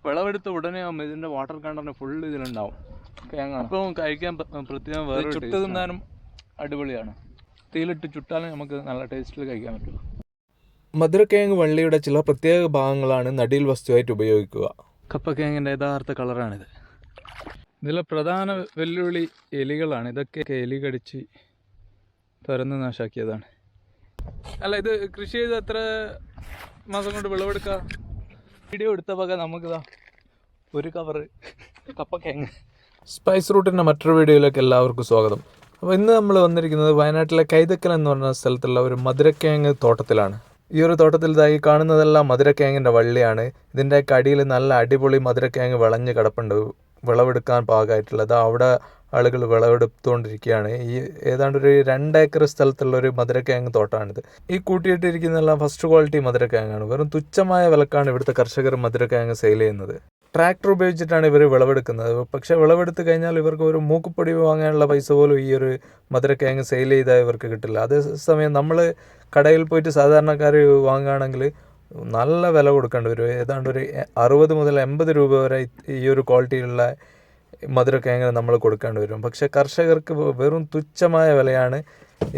വിളവെടുത്ത ഉടനെ ഇതിൻ്റെ water content full ഇതിലുണ്ടാവും. അപ്പം കഴിക്കാൻ പ്രത്യേകം വേറെ ചുട്ട് തിന്നാനും അടിപൊളിയാണ്. തീയിലിട്ട് ചുട്ടാലും നമുക്ക് നല്ല ടേസ്റ്റിൽ കഴിക്കാൻ പറ്റും. മധുരക്കിഴങ്ങ് വള്ളിയുടെ ചില പ്രത്യേക ഭാഗങ്ങളാണ് നടീൽ വസ്തുവായിട്ട് ഉപയോഗിക്കുക. കപ്പക്കിഴങ്ങിൻ്റെ യഥാർത്ഥ കളറാണിത്. ഇതിലെ പ്രധാന വെല്ലുവിളി എലികളാണ്. ഇതൊക്കെ എലി കടിച്ച് തുരന്ന് നാശാക്കിയതാണ്. അല്ല, ഇത് കൃഷി ചെയ്ത് എത്ര മാസം കൊണ്ട് വിളവെടുക്കുക? വീഡിയോ എടുത്ത പക നമുക്കിതാ ഒരു കവറ് കപ്പക്കിഴങ്ങ്. സ്പൈസ് റൂട്ടിൻ്റെ മറ്റൊരു വീഡിയോയിലേക്ക് എല്ലാവർക്കും സ്വാഗതം. അപ്പോൾ ഇന്ന് നമ്മൾ വന്നിരിക്കുന്നത് വയനാട്ടിലെ കൈതക്കൽ എന്ന് പറഞ്ഞ സ്ഥലത്തുള്ള ഒരു മധുരക്കിഴങ്ങ് തോട്ടത്തിലാണ്. ഈ ഒരു തോട്ടത്തിൽ ഇതായി കാണുന്നതെല്ലാം മധുരക്കിഴങ്ങിൻ്റെ വള്ളിയാണ്. ഇതിൻ്റെയൊക്കെ അടിയിൽ നല്ല അടിപൊളി മധുരക്കിഴങ്ങ് വിളഞ്ഞ് കിടപ്പുണ്ട്, വിളവെടുക്കാൻ പാകമായിട്ടുള്ളത്. അവിടെ ആളുകൾ വിളവെടുത്തുകൊണ്ടിരിക്കുകയാണ്. ഈ ഏതാണ്ട് ഒരു 2 ഏക്കർ സ്ഥലത്തുള്ളൊരു മധുരക്കിഴങ്ങ് തോട്ടമാണിത്. ഈ കൂട്ടിയിട്ടിരിക്കുന്നതെല്ലാം ഫസ്റ്റ് ക്വാളിറ്റി മധുരക്കിഴങ്ങാണ്. വെറും തുച്ഛമായ വിലക്കാണ് ഇവിടുത്തെ കർഷകർ മധുരക്കിഴങ്ങ് സെയിൽ ചെയ്യുന്നത്. ട്രാക്ടർ ഉപയോഗിച്ചിട്ടാണ് ഇവർ വിളവെടുക്കുന്നത്. പക്ഷേ വിളവെടുത്ത് കഴിഞ്ഞാൽ ഇവർക്ക് ഒരു മൂക്കുപ്പൊടി വാങ്ങാനുള്ള പൈസ പോലും ഈ ഒരു മധുരക്കിഴങ്ങ് സെയിൽ ചെയ്താൽ ഇവർക്ക് കിട്ടില്ല. അതേസമയം നമ്മൾ കടയിൽ പോയിട്ട് സാധാരണക്കാർ വാങ്ങുകയാണെങ്കിൽ നല്ല വില കൊടുക്കേണ്ടി വരും. ഏതാണ്ട് ഒരു 60 മുതൽ 80 രൂപ വരെ ഈ ഒരു ക്വാളിറ്റിയുള്ള മധുരക്കിഴങ്ങിന് നമ്മൾ കൊടുക്കേണ്ടി വരും. പക്ഷേ കർഷകർക്ക് വെറും തുച്ഛമായ വിലയാണ്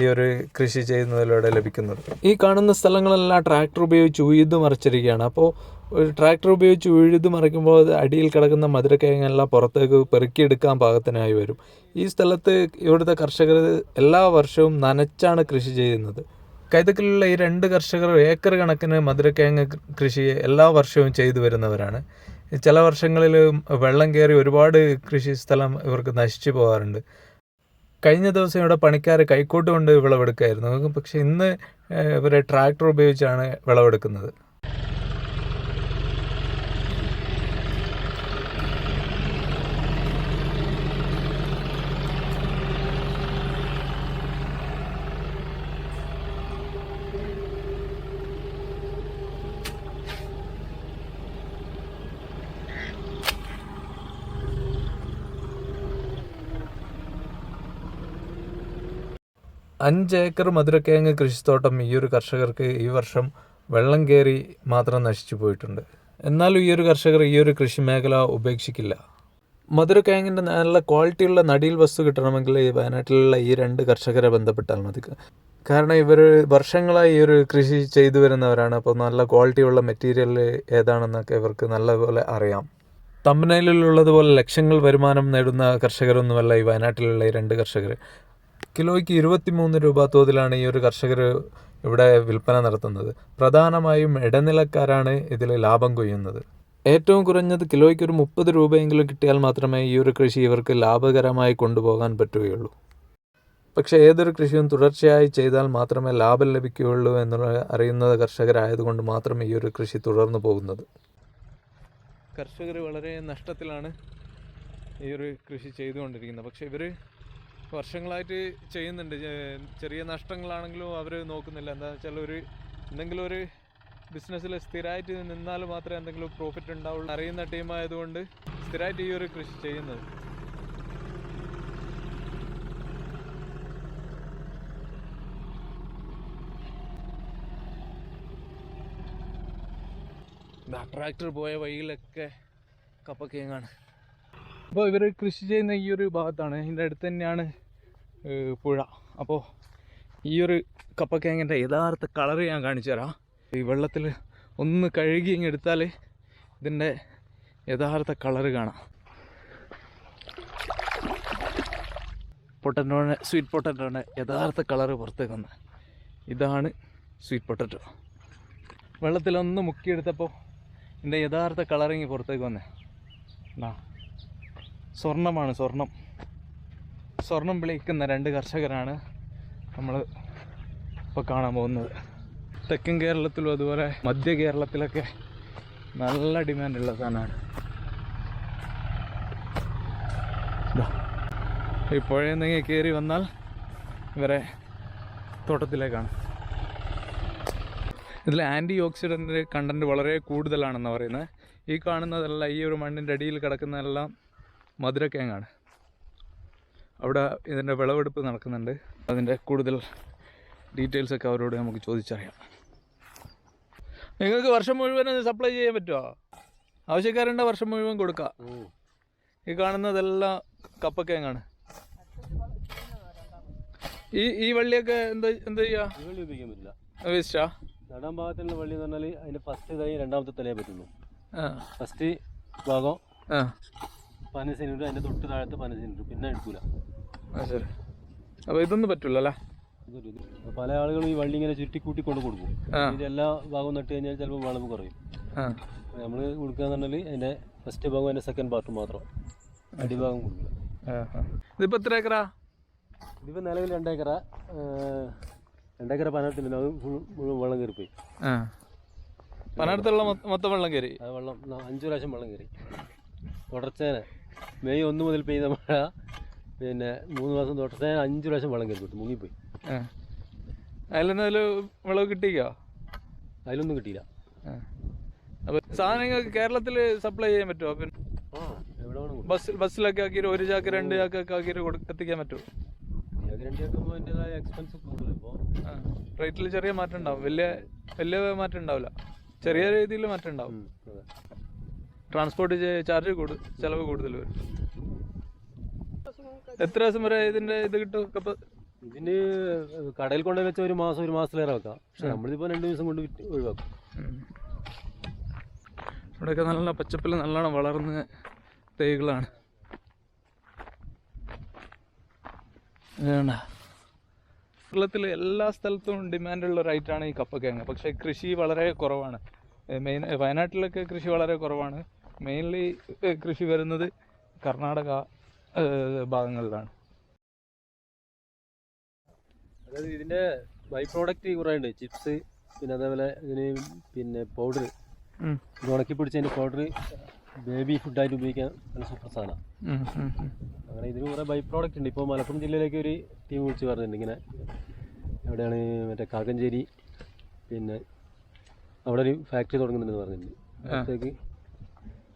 ഈ ഒരു കൃഷി ചെയ്യുന്നതിലൂടെ ലഭിക്കുന്നത്. ഈ കാണുന്ന സ്ഥലങ്ങളെല്ലാം ട്രാക്ടർ ഉപയോഗിച്ച് ഉഴുതു മറിച്ചിരിക്കുകയാണ്. അപ്പോൾ ഒരു ട്രാക്ടർ ഉപയോഗിച്ച് ഉഴുതു മറിക്കുമ്പോൾ അത് അടിയിൽ കിടക്കുന്ന മധുരക്കിഴങ്ങെല്ലാം പുറത്തേക്ക് പെറുക്കിയെടുക്കാൻ പാകത്തിനായി വരും. ഈ സ്ഥലത്ത് ഇവിടുത്തെ കർഷകർ എല്ലാ വർഷവും നനച്ചാണ് കൃഷി ചെയ്യുന്നത്. കൈതക്കലിലുള്ള ഈ 2 കർഷകർ ഏക്കർ കണക്കിന് മധുരക്കിഴങ്ങ് കൃഷി എല്ലാ വർഷവും ചെയ്തു വരുന്നവരാണ്. ചില വർഷങ്ങളിൽ വെള്ളം കയറി ഒരുപാട് കൃഷി സ്ഥലം ഇവർക്ക് നശിച്ചു പോകാറുണ്ട്. കഴിഞ്ഞ ദിവസം ഇവിടെ പണിക്കാർ കൈക്കോട്ട് കൊണ്ട് വിളവെടുക്കുമായിരുന്നു. പക്ഷേ ഇന്ന് ഇവർ ട്രാക്ടർ ഉപയോഗിച്ചാണ് വിളവെടുക്കുന്നത്. അഞ്ച് ഏക്കർ മധുരക്കിഴങ്ങ് കൃഷിത്തോട്ടം ഈ ഒരു കർഷകർക്ക് ഈ വർഷം വെള്ളം കയറി മാത്രം നശിച്ചു പോയിട്ടുണ്ട്. എന്നാലും ഈ ഒരു കർഷകർ ഈ ഒരു കൃഷി മേഖല ഉപേക്ഷിക്കില്ല. മധുരക്കിഴങ്ങിൻ്റെ നല്ല ക്വാളിറ്റിയുള്ള നടീൽ വസ്തു കിട്ടണമെങ്കിൽ ഈ വയനാട്ടിലുള്ള ഈ 2 കർഷകരെ ബന്ധപ്പെട്ടാൽ മതി. കാരണം ഇവർ വർഷങ്ങളായി ഈ ഒരു കൃഷി ചെയ്തു വരുന്നവരാണ്. അപ്പോൾ നല്ല ക്വാളിറ്റിയുള്ള മെറ്റീരിയൽ ഏതാണെന്നൊക്കെ ഇവർക്ക് നല്ലപോലെ അറിയാം. തമ്പനയിലുള്ളതുപോലെ ലക്ഷങ്ങൾ വരുമാനം നേടുന്ന കർഷകരൊന്നുമല്ല ഈ വയനാട്ടിലുള്ള ഈ 2 കർഷകർ. കിലോയ്ക്ക് 23 രൂപ തോതിലാണ് ഈ ഒരു കർഷകർ ഇവിടെ വിൽപ്പന നടത്തുന്നത്. പ്രധാനമായും ഇടനിലക്കാരാണ് ഇതിൽ ലാഭം കൊയ്യുന്നത്. ഏറ്റവും കുറഞ്ഞത് കിലോയ്ക്ക് ഒരു 30 രൂപയെങ്കിലും കിട്ടിയാൽ മാത്രമേ ഈ ഒരു കൃഷി ഇവർക്ക് ലാഭകരമായി കൊണ്ടുപോകാൻ പറ്റുകയുള്ളൂ. പക്ഷേ ഏതൊരു കൃഷിയും തുടർച്ചയായി ചെയ്താൽ മാത്രമേ ലാഭം ലഭിക്കുകയുള്ളൂ എന്നുള്ള അറിയുന്നത് കർഷകരായതുകൊണ്ട് മാത്രമേ ഈ ഒരു കൃഷി തുടർന്നു പോകുന്നത്. കർഷകർ വളരെ നഷ്ടത്തിലാണ് ഈ ഒരു കൃഷി ചെയ്തുകൊണ്ടിരിക്കുന്നത്. പക്ഷേ ഇവർ വർഷങ്ങളായിട്ട് ചെയ്യുന്നുണ്ട്. ചെറിയ നഷ്ടങ്ങളാണെങ്കിലും അവർ നോക്കുന്നില്ല. എന്താണെന്ന് വെച്ചാൽ എന്തെങ്കിലും ഒരു ബിസിനസ്സിൽ സ്ഥിരമായിട്ട് നിന്നാൽ മാത്രമേ എന്തെങ്കിലും പ്രോഫിറ്റ് ഉണ്ടാവുള്ളൂ. അറിയുന്ന ടീമായതുകൊണ്ട് സ്ഥിരമായിട്ട് ഈ ഒരു കൃഷി ചെയ്യുന്നത്. ട്രാക്ടർ പോയ വഴിയിലൊക്കെ കപ്പക്കിഴങ്ങാണ്. അപ്പോൾ ഇവർ കൃഷി ചെയ്യുന്ന ഈ ഒരു ഭാഗത്താണ്. ഇതിൻ്റെ അടുത്ത് തന്നെയാണ് പുഴ. അപ്പോൾ ഈ ഒരു കപ്പക്കിഴങ്ങിൻ്റെ യഥാർത്ഥ കളറ് ഞാൻ കാണിച്ചു തരാം. ഈ വെള്ളത്തിൽ ഒന്ന് കഴുകി എടുത്താൽ ഇതിൻ്റെ യഥാർത്ഥ കളറ് കാണാം. സ്വീറ്റ് പൊട്ടറ്റോൻ്റെ യഥാർത്ഥ കളറ് പുറത്തേക്ക് വന്നത് ഇതാണ്. സ്വീറ്റ് പൊട്ടറ്റോ വെള്ളത്തിലൊന്ന് മുക്കിയെടുത്തപ്പോൾ ഇതിൻ്റെ യഥാർത്ഥ കളറിങ് പുറത്തേക്ക് വന്നേ. സ്വർണ്ണമാണ്. സ്വർണം വിളിക്കുന്ന 2 കർഷകരാണ് നമ്മൾ ഇപ്പോൾ കാണാൻ പോകുന്നത്. തെക്കൻ കേരളത്തിലും അതുപോലെ മധ്യ കേരളത്തിലൊക്കെ നല്ല ഡിമാൻഡുള്ള സാധനമാണ്. ഈ പുഴയിൽ നിന്ന് കയറി വന്നാൽ ഇവരെ തോട്ടത്തിലേക്കാണ്. ഇതിൽ ആൻറ്റി ഓക്സിഡൻ്റ് കണ്ടൻറ്റ് വളരെ കൂടുതലാണെന്ന് പറയുന്നത്. ഈ കാണുന്നതെല്ലാം ഈ ഒരു മണ്ണിൻ്റെ അടിയിൽ കിടക്കുന്നതെല്ലാം മധുരക്കിഴങ്ങാണ്. അവിടെ ഇതിൻ്റെ വിളവെടുപ്പ് നടക്കുന്നുണ്ട്. അതിൻ്റെ കൂടുതൽ ഡീറ്റെയിൽസൊക്കെ അവരോട് നമുക്ക് ചോദിച്ചറിയാം. നിങ്ങൾക്ക് വർഷം മുഴുവൻ സപ്ലൈ ചെയ്യാൻ പറ്റുമോ? ആവശ്യക്കാരുണ്ട വർഷം മുഴുവൻ കൊടുക്കാം. ഈ കാണുന്നതെല്ലാം കപ്പക്കേങ്ങാണ്. ഈ വള്ളിയൊക്കെ എന്താ ചെയ്യാ? വള്ളി ഉപയോഗിക്കാൻ പറ്റില്ല, വേസ്റ്റാ. നടാൻ ഭാഗത്തുള്ള വള്ളി എന്ന് പറഞ്ഞാൽ അതിന്റെ ഫസ്റ്റ് തൈ രണ്ടാമത്തെ തലയെ പറ്റുള്ളൂ. ഫസ്റ്റ് ഭാഗം 15 സെന്റിമീറ്റർ, അതിന്റെ തൊട്ട് താഴത്തെ 15 സെന്റിമീറ്റർ, പിന്നെ എടുക്കൂല. ശരി. അപ്പോൾ ഇതൊന്നും പറ്റില്ല അല്ലേ? പല ആളുകളും ഈ വള്ളി ഇങ്ങനെ ചുറ്റിക്കൂട്ടി കൊണ്ട് കൊടുക്കും. ഇതെല്ലാ ഭാഗവും നട്ട് കഴിഞ്ഞാൽ ചിലപ്പോൾ വളവ് കുറയും. നമ്മൾ കൊടുക്കുക എന്ന് പറഞ്ഞാൽ അതിന്റെ ഫസ്റ്റ് ഭാഗം അതിന്റെ സെക്കൻഡ് പാർട്ട് മാത്രം, അടിഭാഗം കൊടുക്കുക. ഇതിപ്പോൾ എത്ര ഏക്കറാ? ഇതിപ്പോൾ നിലവിൽ 2 ഏക്കറ. 2 ഏക്കറ പനത്തില്ല, അത് മുഴുവൻ വെള്ളം കയറിപ്പോയി. പനടത്തുള്ള മൊത്തം വെള്ളം കയറി. അത് വെള്ളം 5 പ്രാവശ്യം വെള്ളം കയറി തുടർച്ചേനെ. മെയ് 1 മുതൽ പെയ്ത മഴ, പിന്നെ 3 മാസം തുടർച്ചേനെ 5 പ്രാവശ്യം വെള്ളം കയറി പോയി, മുങ്ങിപ്പോയി. അതിലെന്തായാലും വിളവ് കിട്ടിക്കോ? അതിലൊന്നും കിട്ടിയില്ല. അപ്പോൾ സാധനങ്ങൾക്ക് കേരളത്തിൽ സപ്ലൈ ചെയ്യാൻ പറ്റുമോ? പിന്നെ എവിടെ വേണം ബസ്സിലൊക്കെ ആക്കിയിട്ട് 1 ചാക്ക് 2 ചാക്കൊക്കെ ആക്കിയിട്ട് എത്തിക്കാൻ പറ്റുമോ? 2 ചാക്കുമ്പോൾ അതിൻ്റെതായ എക്സ്പെൻസ് കൂടുതൽ. ഇപ്പോൾ റേറ്റിൽ ചെറിയ മാറ്റം ഉണ്ടാവും, വലിയ മാറ്റം ഉണ്ടാവില്ല, ചെറിയ രീതിയിൽ മാറ്റം ഉണ്ടാവും. ട്രാൻസ്പോർട്ട് ചാർജ് ചിലവ് കൂടുതൽ വരും. എത്ര ദിവസം വരെ ഇതിൻ്റെ ഇത് കിട്ടും? ഇതിന് കടയിൽ കൊണ്ടുപോയി വെച്ചാൽ 1 മാസം 1 മാസത്തിലേറെ വെക്കാം. പക്ഷെ നമ്മളിപ്പോൾ 2 ദിവസം കൊണ്ട് ഒഴിവാക്കും. ഇവിടെയൊക്കെ നല്ല പച്ചപ്പിൽ നല്ലോണം വളർന്ന തൈകളാണ്. കേരളത്തിൽ എല്ലാ സ്ഥലത്തും ഡിമാൻഡുള്ള ഒരു ഐറ്റമാണ് ഈ കപ്പക്കേങ്ങ. പക്ഷേ കൃഷി വളരെ കുറവാണ്. വയനാട്ടിലൊക്കെ കൃഷി വളരെ കുറവാണ്. മെയിൻലി കൃഷി വരുന്നത് കർണാടക ഭാഗങ്ങളിലാണ്. അതായത് ഇതിൻ്റെ ബൈ പ്രോഡക്റ്റ് കുറേ ഉണ്ട്. ചിപ്സ്, പിന്നെ അതേപോലെ ഇതിന് പിന്നെ പൗഡർ, ഇത് ഉണക്കി പിടിച്ചതിൻ്റെ പൗഡർ ബേബി ഫുഡായിട്ട് ഉപയോഗിക്കാൻ നല്ല സൂപ്പർ സാധനമാണ്. അങ്ങനെ ഇതിന് കുറേ ബൈ പ്രോഡക്റ്റ് ഉണ്ട്. ഇപ്പോൾ മലപ്പുറം ജില്ലയിലേക്ക് ഒരു ടീം വിളിച്ച് പറഞ്ഞിട്ടുണ്ട്. ഇങ്ങനെ എവിടെയാണ്, മറ്റേ കാക്കഞ്ചേരി, പിന്നെ അവിടെ ഒരു ഫാക്ടറി തുടങ്ങുന്നുണ്ടെന്ന് പറഞ്ഞിട്ടുണ്ട്. അപ്പോഴത്തേക്ക്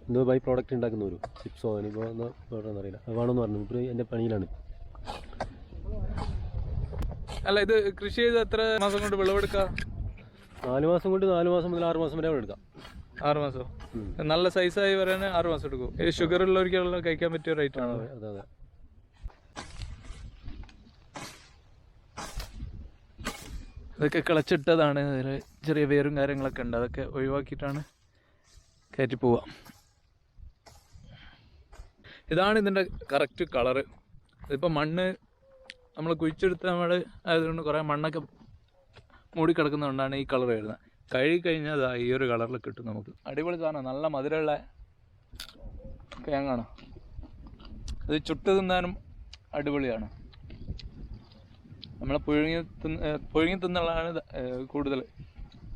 എന്തോ ബൈ പ്രോഡക്റ്റ് ഉണ്ടാക്കുന്ന ഒരു ചിപ്സോ അതിനിപ്പോൾ എന്തോ വേണമെന്ന് അറിയില്ല, അത് വേണമെന്ന് പറഞ്ഞു. ഇപ്പോൾ എൻ്റെ പണിയിലാണ്. അല്ല, ഇത് കൃഷി ചെയ്ത് എത്ര മാസം കൊണ്ട് വിളവെടുക്കാം? 4 മാസം കൊണ്ട് 4 മാസം മുതൽ 6 മാസം വരെ എടുക്കാം. 6 മാസം? നല്ല സൈസായി വരാൻ 6 മാസം എടുക്കും. ഈ ഷുഗർ ഉള്ളവർക്കുള്ള കഴിക്കാൻ പറ്റിയ റേറ്റ് ആണ്. അതെ അതെ. ഇതൊക്കെ കിളച്ചിട്ടതാണ്. അതിൽ ചെറിയ വേരും കാര്യങ്ങളൊക്കെ ഉണ്ട്. അതൊക്കെ ഒഴിവാക്കിയിട്ടാണ് കയറ്റി പോവുക. ഇതാണ് ഇതിൻ്റെ കറക്റ്റ് കളറ്. ഇതിപ്പോൾ മണ്ണ് നമ്മൾ കുഴിച്ചെടുത്ത് ആയതുകൊണ്ട് കുറേ മണ്ണൊക്കെ മൂടിക്കിടക്കുന്നതുകൊണ്ടാണ് ഈ കളർ വരുന്നത്. കഴുകി കഴിഞ്ഞാൽ അതാ ഈ ഒരു കളറിൽ കിട്ടും നമുക്ക്. അടിപൊളി സാധനം, നല്ല മധുരമുള്ള കേങ്ങാണ്. ഇത് ചുട്ട് തിന്നാനും അടിപൊളിയാണ്. നമ്മൾ പുഴുങ്ങി തിന്നുള്ളതാണ് കൂടുതൽ.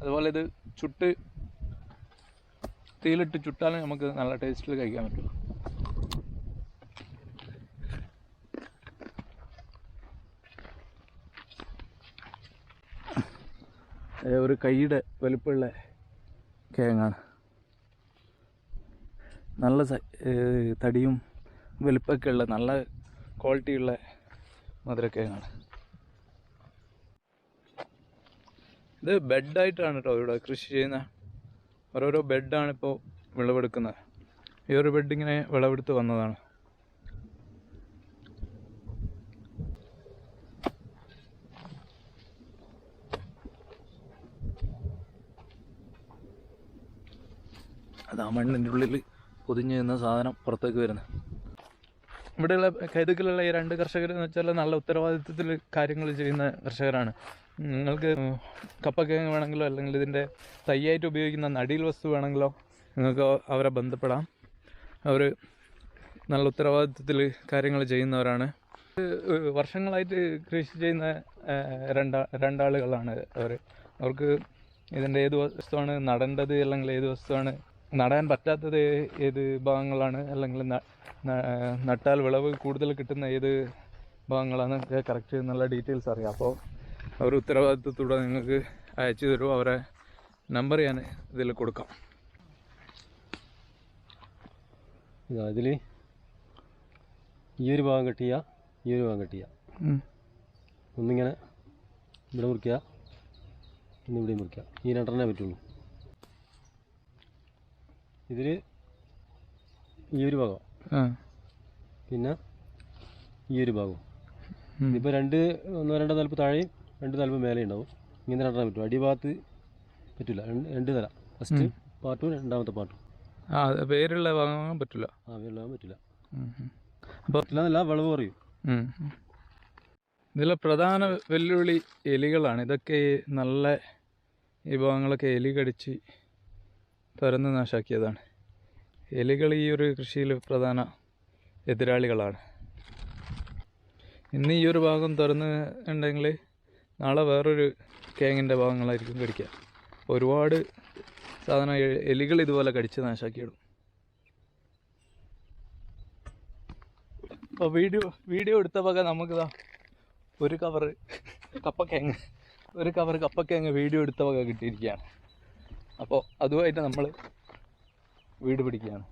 അതുപോലെ ഇത് തീയിലിട്ട് ചുട്ടാലും നമുക്ക് നല്ല ടേസ്റ്റിൽ കഴിക്കാൻ പറ്റും. ഒരു കൈയുടെ വലിപ്പമുള്ള കിഴങ്ങാണ്. നല്ല തടിയും വലിപ്പമൊക്കെ ഉള്ള നല്ല ക്വാളിറ്റിയുള്ള മധുരക്കിഴങ്ങാണ്. ഇത് ബെഡായിട്ടാണ് കേട്ടോ ഇവിടെ കൃഷി ചെയ്യുന്ന. ഓരോരോ ബെഡാണ് ഇപ്പോൾ വിളവെടുക്കുന്നത്. ഈ ഒരു ബെഡ് ഇങ്ങനെ വിളവെടുത്ത് വന്നതാണ്. അത് ആ മണ്ണിൻ്റെ ഉള്ളിൽ പൊതിഞ്ഞ് നിന്ന സാധനം പുറത്തേക്ക് വരുന്നത്. ഇവിടെയുള്ള കൈതക്കലുള്ള ഈ 2 കർഷകരെന്ന് വെച്ചാൽ നല്ല ഉത്തരവാദിത്വത്തിൽ കാര്യങ്ങൾ ചെയ്യുന്ന കർഷകരാണ്. നിങ്ങൾക്ക് കപ്പക്കിഴങ്ങ് വേണമെങ്കിലോ അല്ലെങ്കിൽ ഇതിൻ്റെ തൈയായിട്ട് ഉപയോഗിക്കുന്ന നടീൽ വസ്തു വേണമെങ്കിലോ നിങ്ങൾക്ക് അവരെ ബന്ധപ്പെടാം. അവർ നല്ല ഉത്തരവാദിത്വത്തിൽ കാര്യങ്ങൾ ചെയ്യുന്നവരാണ്. വർഷങ്ങളായിട്ട് കൃഷി ചെയ്യുന്ന രണ്ടാളുകളാണ് അവർക്ക് ഇതിൻ്റെ ഏത് വസ്തുവാണ് നടേണ്ടത്, അല്ലെങ്കിൽ ഏത് വസ്തുവാണ് നടാൻ പറ്റാത്തത്, ഏത് ഭാഗങ്ങളാണ്, അല്ലെങ്കിൽ നട്ടാൽ വിളവ് കൂടുതൽ കിട്ടുന്ന ഏത് ഭാഗങ്ങളാണ് കറക്റ്റ് നല്ല ഡീറ്റെയിൽസ് അറിയാം. അപ്പോൾ അവർ ഉത്തരവാദിത്വത്തോടെ നിങ്ങൾക്ക് അയച്ചു തരും. അവരെ നമ്പർ ഞാൻ ഇതിൽ കൊടുക്കാം. ഇതിൽ ഈ ഒരു ഭാഗം കട്ട് ചെയ്യുക, ഈ ഒരു ഭാഗം കട്ട് ചെയ്യുക. ഒന്നിങ്ങനെ ഇവിടെ മുറിക്കുക, ഒന്ന് ഇവിടെ മുറിക്കുക. ഈ 2 പറ്റുള്ളൂ. ഇതിൽ ഈ ഒരു ഭാഗം, പിന്നെ ഈ ഒരു ഭാഗം. ഇതിപ്പോൾ ഒന്നോ രണ്ടോ തലപ്പ് താഴെയും 2 തലപ്പ് മേലെ ഉണ്ടാവും. ഇങ്ങനെ നടാൻ പറ്റും. അടിഭാഗത്ത് പറ്റില്ല. 2 തല, ഫസ്റ്റ് പാർട്ടും രണ്ടാമത്തെ പാർട്ടും. വേരുള്ള വാങ്ങാൻ പറ്റില്ല. വേരുള്ളാൻ പറ്റില്ല. അപ്പോൾ പറ്റില്ല, വിളവ് കുറയും. ഇതിലെ പ്രധാന വെല്ലുവിളി എലികളാണ്. ഇതൊക്കെ നല്ല ഈ ഭാഗങ്ങളൊക്കെ എലി കടിച്ച് തുരന്ന് നാശാക്കിയതാണ്. എലികൾ ഈ ഒരു കൃഷിയിൽ പ്രധാന എതിരാളികളാണ്. ഇന്ന് ഈ ഒരു ഭാഗം തുറന്ന് ഉണ്ടെങ്കിൽ നാളെ വേറൊരു കിഴങ്ങിൻ്റെ ഭാഗങ്ങളായിരിക്കും കടിക്കുക. ഒരുപാട് സാധനം എലികൾ ഇതുപോലെ കടിച്ച് നാശാക്കിയിടും. അപ്പോൾ വീഡിയോ എടുത്ത വക നമുക്കിതാ ഒരു കവറ് കപ്പക്കിഴങ്ങ് വീഡിയോ എടുത്ത വക കിട്ടിയിരിക്കുകയാണ്. അപ്പോൾ അതുമായിട്ട് നമ്മൾ വീട് പിടിക്കുകയാണ്.